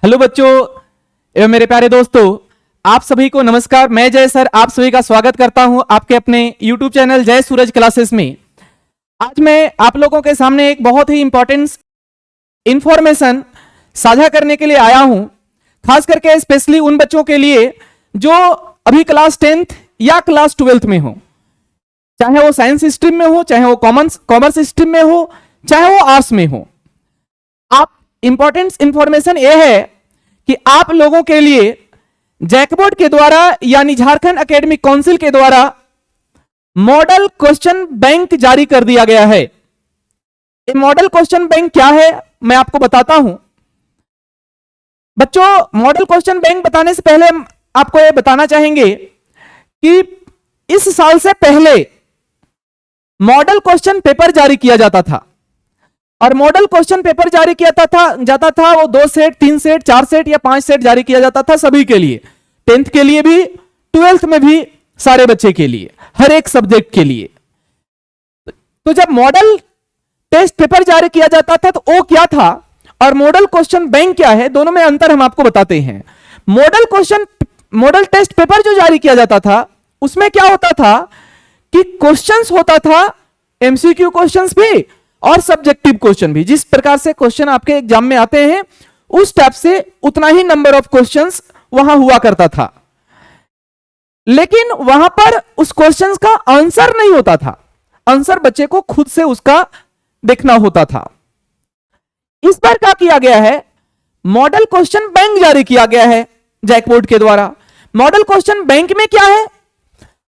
Hello बच्चों एवं मेरे प्यारे दोस्तों, आप सभी को नमस्कार। मैं जय सर आप सभी का स्वागत करता हूं आपके अपने YouTube चैनल जय सूरज क्लासेस में। आज मैं आप लोगों के सामने एक बहुत ही इंपॉर्टेंट इंफॉर्मेशन साझा करने के लिए आया हूं, खास करके स्पेशली उन बच्चों के लिए जो अभी क्लास 10th या क्लास 12th में हो, चाहे वो साइंस स्ट्रीम में हो, चाहे वो कॉमर्स स्ट्रीम में हो, चाहे वो आर्ट्स में हो। आप इंपॉर्टेंट इंफॉर्मेशन यह है कि आप लोगों के लिए जैकबोर्ड के द्वारा यानी झारखंड एकेडमिक काउंसिल के द्वारा मॉडल क्वेश्चन बैंक जारी कर दिया गया है। ये मॉडल क्वेश्चन बैंक क्या है मैं आपको बताता हूं। बच्चों, मॉडल क्वेश्चन बैंक बताने से पहले आपको ये बताना चाहेंगे कि इस साल से पहले मॉडल क्वेश्चन पेपर जारी किया जाता था और मॉडल क्वेश्चन पेपर जारी किया जाता था वो 2 सेट, 3 सेट, 4 सेट या 5 सेट जारी किया जाता था सभी के लिए, 10th के लिए भी, 12th में भी, सारे बच्चे के लिए, हर एक सब्जेक्ट के लिए। तो जब मॉडल टेस्ट पेपर जारी किया जाता था तो वो क्या था और मॉडल क्वेश्चन बैंक क्या है, दोनों में अंतर हम आपको बताते हैं। मॉडल टेस्ट पेपर जो जारी किया जाता था उसमें क्या होता था कि क्वेश्चंस होता था, एमसीक्यू क्वेश्चंस भी और सब्जेक्टिव क्वेश्चन भी। जिस प्रकार से क्वेश्चन आपके एग्जाम में आते हैं उस टाइप से उतना ही नंबर ऑफ क्वेश्चंस वहां हुआ करता था, लेकिन वहां पर उस क्वेश्चंस का आंसर नहीं होता था, आंसर बच्चे को खुद से उसका देखना होता था। इस बार क्या किया गया है, मॉडल क्वेश्चन बैंक जारी किया गया है जैकबोर्ड के द्वारा। मॉडल क्वेश्चन बैंक में क्या है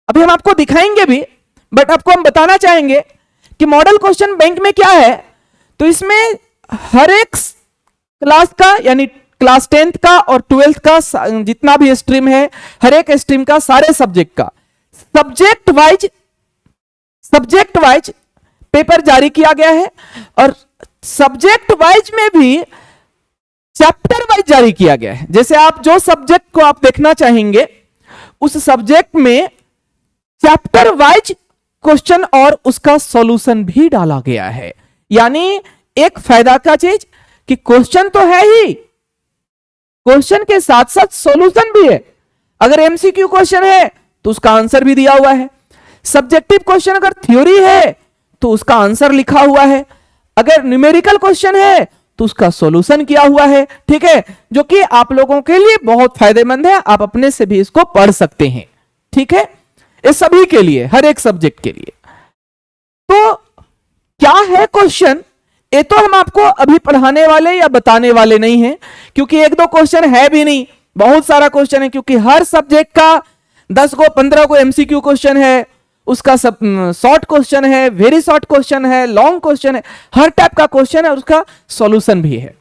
अभी हम आपको दिखाएंगे भी, बट आपको हम बताना चाहेंगे कि मॉडल क्वेश्चन बैंक में क्या है। तो इसमें हर एक क्लास का यानी क्लास 10th का और 12th का जितना भी स्ट्रीम है, हर एक स्ट्रीम का, सारे सब्जेक्ट का सब्जेक्ट वाइज पेपर जारी किया गया है और सब्जेक्ट वाइज में भी चैप्टर वाइज जारी किया गया है। जैसे आप जो सब्जेक्ट को आप देखना चाहेंगे उस सब्जेक्ट में चैप्टर वाइज क्वेश्चन और उसका सॉल्यूशन भी डाला गया है। यानी एक फायदा का चीज कि क्वेश्चन तो है ही, क्वेश्चन के साथ साथ सॉल्यूशन भी है। अगर एमसीक्यू क्वेश्चन है तो उसका आंसर भी दिया हुआ है, सब्जेक्टिव क्वेश्चन अगर थ्योरी है तो उसका आंसर लिखा हुआ है, अगर न्यूमेरिकल क्वेश्चन है तो उसका सॉल्यूशन किया हुआ है। ठीक है, जो कि आप लोगों के लिए बहुत फायदेमंद है, आप अपने से भी इसको पढ़ सकते हैं। ठीक है, ये सभी के लिए, हर एक सब्जेक्ट के लिए। तो क्या है क्वेश्चन, ये तो हम आपको अभी पढ़ाने वाले या बताने वाले नहीं हैं, क्योंकि 1-2 क्वेश्चन है भी नहीं, बहुत सारा क्वेश्चन है, क्योंकि हर सब्जेक्ट का 10 को 15 को एमसीक्यू क्वेश्चन है, उसका सब शॉर्ट क्वेश्चन है, वेरी शॉर्ट क्वेश्चन है, लॉन्ग क्वेश्चन है, हर टाइप का क्वेश्चन है, उसका सॉल्यूशन भी है।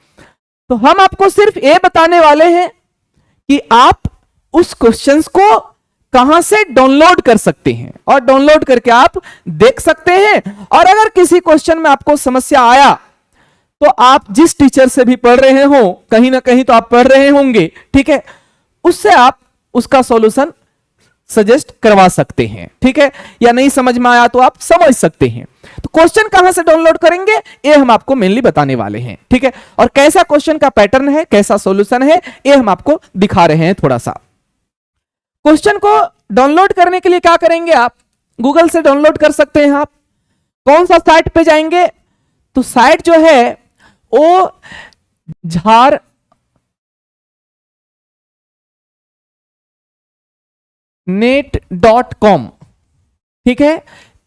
तो हम आपको सिर्फ ये बताने वाले हैं कि आप उस क्वेश्चंस को कहां से डाउनलोड कर सकते हैं और डाउनलोड करके आप देख सकते हैं। और अगर किसी क्वेश्चन में आपको समस्या आया तो आप जिस टीचर से भी पढ़ रहे हो, कहीं ना कहीं तो आप पढ़ रहे होंगे, ठीक है, उससे आप उसका सॉल्यूशन सजेस्ट करवा सकते हैं। ठीक है, या नहीं समझ में आया तो आप समझ सकते हैं। तो क्वेश्चन कहां से डाउनलोड करेंगे ये हम आपको मेनली बताने वाले हैं। ठीक है, और कैसा क्वेश्चन का पैटर्न है, कैसा सॉल्यूशन है, ये हम आपको दिखा रहे हैं थोड़ा सा। क्वेश्चन को डाउनलोड करने के लिए क्या करेंगे, आप गूगल से डाउनलोड कर सकते हैं। आप कौन सा साइट पे जाएंगे, तो साइट जो है वो झारनेट.com। ठीक है,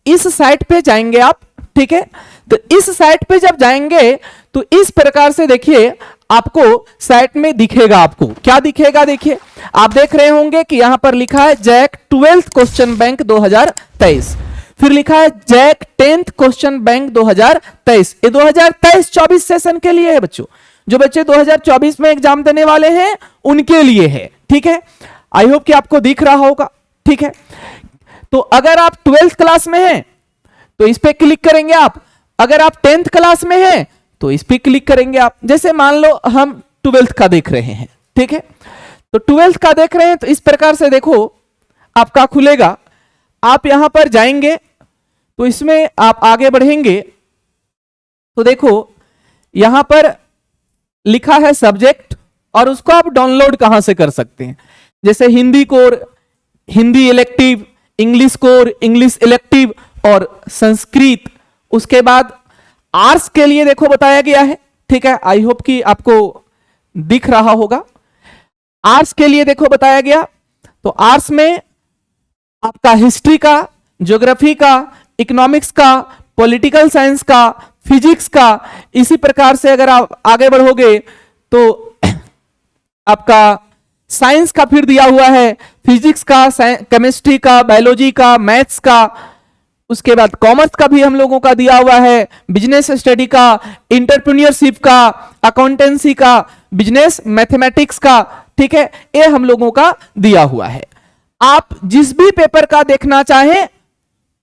इस साइट पे जाएंगे आप। ठीक है, तो इस साइट पे जब जाएंगे तो इस प्रकार से देखिए आपको साइट में दिखेगा, आपको क्या दिखेगा, देखिए आप देख रहे होंगे कि यहां पर लिखा है जैक 12th क्वेश्चन बैंक 2023, फिर लिखा है जैक 10th क्वेश्चन बैंक 2023। ये 2023-24 सेशन के लिए है बच्चों, जो बच्चे 2024 में एग्जाम देने वाले हैं उनके लिए है। ठीक है, आई होप कि आपको दिख रहा होगा। ठीक है, तो अगर आप 12th क्लास में हैं तो इस पे क्लिक करेंगे आप, अगर आप 10th क्लास में हैं तो इस पे क्लिक करेंगे आप। जैसे मान लो हम 12th का देख रहे हैं, ठीक है, तो 12th का देख रहे हैं तो इस प्रकार से देखो आपका खुलेगा। आप यहां पर जाएंगे तो इसमें आप आगे बढ़ेंगे तो देखो यहां पर लिखा है सब्जेक्ट, और उसको आप डाउनलोड कहां से कर सकते हैं। जैसे Hindi core, Hindi elective, English core, English elective और संस्कृत। उसके बाद आर्ट्स के लिए देखो बताया गया है, ठीक है, आई होप कि आपको दिख रहा होगा। आर्ट्स के लिए देखो बताया गया, तो आर्ट्स में आपका हिस्ट्री का, ज्योग्राफी का, इकोनॉमिक्स का, पॉलिटिकल साइंस का, फिजिक्स का, इसी प्रकार से अगर आप आगे बढ़ोगे तो आपका साइंस का फिर दिया हुआ है, फिजिक्स का, केमिस्ट्री का, बायोलॉजी का, मैथ्स का। उसके बाद कॉमर्स का भी हम लोगों का दिया हुआ है, बिजनेस स्टडी का, इंटरप्रेन्योरशिप का, अकाउंटेंसी का, बिजनेस मैथमेटिक्स का, ठीक है, ये हम लोगों का दिया हुआ है। आप जिस भी पेपर का देखना चाहें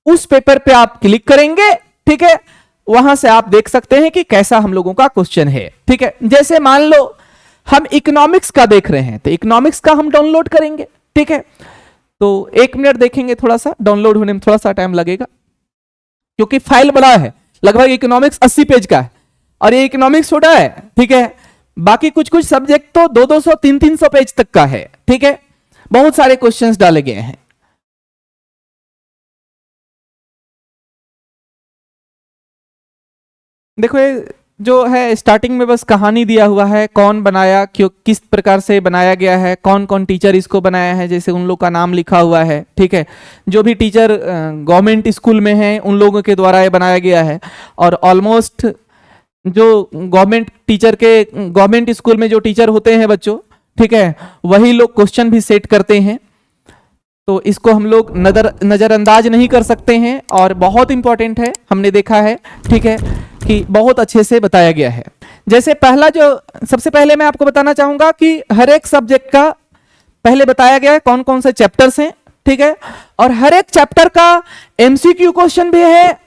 उस पेपर पे आप क्लिक करेंगे, ठीक है, वहां से आप देख सकते हैं कि कैसा हम लोगों का क्वेश्चन है, ठीक है। जैसे मान लो हम इकोनॉमिक्स का देख रहे हैं तो इकोनॉमिक्स का हम डाउनलोड करेंगे, ठीक है। तो 1 मिनट देखेंगे, थोड़ा सा डाउनलोड होने में थोड़ा सा टाइम लगेगा क्योंकि फाइल बड़ा है, लगभग इकोनॉमिक्स 80 पेज का है और ये इकोनॉमिक्स छोटा है, ठीक है। बाकी कुछ कुछ सब्जेक्ट तो 200-200, 300-300 पेज तक का है, ठीक है। बहुत सारे क्वेश्चंस डाले गए हैं। देखो ये जो है स्टार्टिंग में बस कहानी दिया हुआ है, कौन बनाया, क्यों, किस प्रकार से बनाया गया है, कौन कौन टीचर इसको बनाया है, जैसे उन लोग का नाम लिखा हुआ है, ठीक है। जो भी टीचर गवर्नमेंट स्कूल में हैं उन लोगों के द्वारा ये बनाया गया है और ऑलमोस्ट जो गवर्नमेंट टीचर के, गवर्नमेंट स्कूल में जो टीचर होते हैं बच्चों, ठीक है, वही लोग क्वेश्चन भी सेट करते हैं। तो इसको हम लोग नजरअंदाज नहीं कर सकते हैं और बहुत इंपॉर्टेंट है, हमने देखा है, ठीक है, कि बहुत अच्छे से बताया गया है। जैसे पहला जो सबसे पहले मैं आपको बताना चाहूंगा कि हर एक सब्जेक्ट का पहले बताया गया है कौन कौन से चैप्टर्स हैं, ठीक है, और हर एक चैप्टर का एमसीक्यू क्वेश्चन भी है,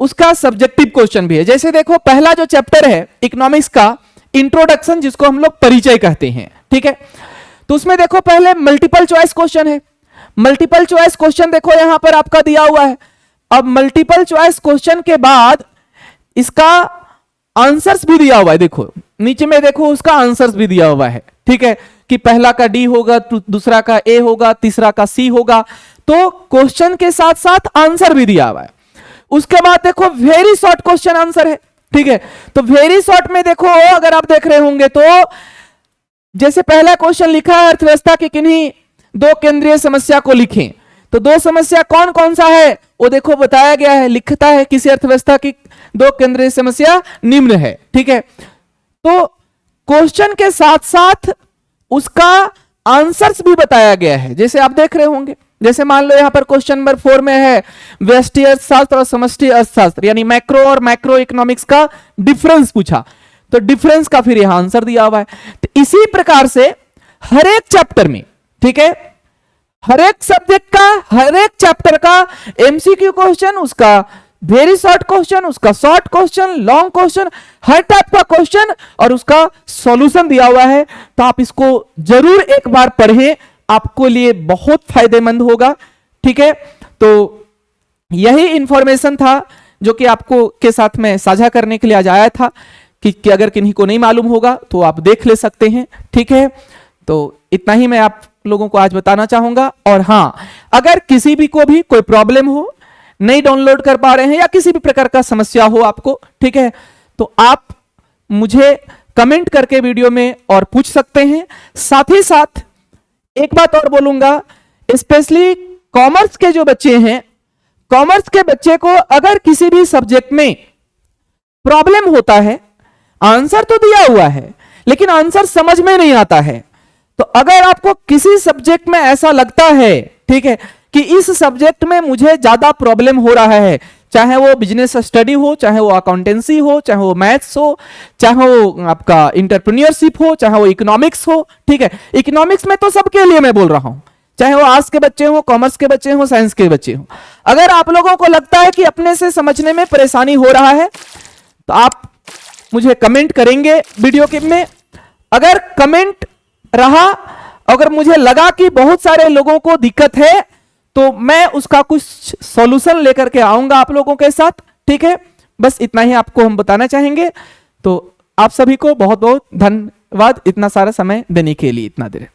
उसका सब्जेक्टिव क्वेश्चन भी है। जैसे देखो पहला जो चैप्टर है इकोनॉमिक्स का, इंट्रोडक्शन, जिसको हम लोग परिचय कहते हैं, ठीक है। तो उसमें देखो पहले मल्टीपल चॉइस क्वेश्चन है। मल्टीपल चॉइस क्वेश्चन देखो यहां पर आपका दिया हुआ है। अब मल्टीपल चॉइस क्वेश्चन के बाद इसका आंसर्स भी दिया हुआ है, देखो नीचे में देखो उसका आंसर्स भी दिया हुआ है, ठीक है, कि पहला का डी होगा, दूसरा का ए होगा, तीसरा का सी होगा। तो क्वेश्चन के साथ साथ आंसर भी दिया हुआ है। उसके बाद देखो वेरी शॉर्ट क्वेश्चन आंसर है, ठीक है। तो वेरी शॉर्ट में देखो अगर आप देख रहे होंगे तो जैसे पहला क्वेश्चन लिखा है अर्थव्यवस्था की किन्हीं 2 केंद्रीय समस्या को लिखें, तो 2 समस्या कौन कौन सा है वो देखो बताया गया है, लिखता है किसी अर्थव्यवस्था की 2 केंद्रीय समस्या निम्न है, ठीक है। तो क्वेश्चन के साथ साथ उसका आंसर्स भी बताया गया है, जैसे आप देख रहे होंगे। जैसे मान लो यहां पर क्वेश्चन नंबर 4 में है व्यष्टि अर्थशास्त्र और समष्टि अर्थशास्त्र, यानी मैक्रो और माइक्रो इकोनॉमिक्स का डिफरेंस पूछा, तो डिफरेंस का फिर यहां आंसर दिया हुआ है। तो इसी प्रकार से हर एक चैप्टर में, ठीक है, हर एक सब्जेक्ट का, हर एक चैप्टर का एमसीक्यू क्वेश्चन, उसका वेरी शॉर्ट क्वेश्चन, उसका शॉर्ट क्वेश्चन, लॉन्ग क्वेश्चन, हर टाइप का क्वेश्चन और उसका सॉल्यूशन दिया हुआ है। तो आप इसको जरूर एक बार पढ़ें, आपको लिए बहुत फायदेमंद होगा, ठीक है। तो यही इंफॉर्मेशन था जो कि आपको के साथ में साझा करने के लिए आज आया था कि अगर किन्हीं को नहीं मालूम होगा तो आप देख ले सकते हैं, ठीक है। तो इतना ही मैं आप लोगों को आज बताना चाहूंगा। और हाँ, अगर किसी भी को भी कोई प्रॉब्लम हो, नहीं डाउनलोड कर पा रहे हैं या किसी भी प्रकार का समस्या हो आपको, ठीक है, तो आप मुझे कमेंट करके वीडियो में और पूछ सकते हैं। साथ ही साथ एक बात और बोलूंगा, स्पेशली कॉमर्स के जो बच्चे हैं, कॉमर्स के बच्चे को अगर किसी भी सब्जेक्ट में प्रॉब्लम होता है, आंसर तो दिया हुआ है लेकिन आंसर समझ में नहीं आता है, तो अगर आपको किसी सब्जेक्ट में ऐसा लगता है, ठीक है, कि इस सब्जेक्ट में मुझे ज्यादा प्रॉब्लम हो रहा है, चाहे वो बिजनेस स्टडी हो, चाहे वो अकाउंटेंसी हो, चाहे वो मैथ्स हो, चाहे वो आपका इंटरप्रेन्योरशिप हो, चाहे वो इकोनॉमिक्स हो, ठीक है। इकोनॉमिक्स में तो सबके लिए मैं बोल रहा हूं, चाहे वो आर्ट्स के बच्चे हो, कॉमर्स के बच्चे हो, साइंस के बच्चे हो। अगर आप लोगों को लगता है कि अपने से समझने में परेशानी हो रहा है तो आप मुझे कमेंट करेंगे वीडियो के में। अगर कमेंट रहा, अगर मुझे लगा कि बहुत सारे लोगों को दिक्कत है तो मैं उसका कुछ सॉल्यूशन लेकर के आऊंगा आप लोगों के साथ, ठीक है। बस इतना ही आपको हम बताना चाहेंगे। तो आप सभी को बहुत बहुत धन्यवाद इतना सारा समय देने के लिए, इतना देर।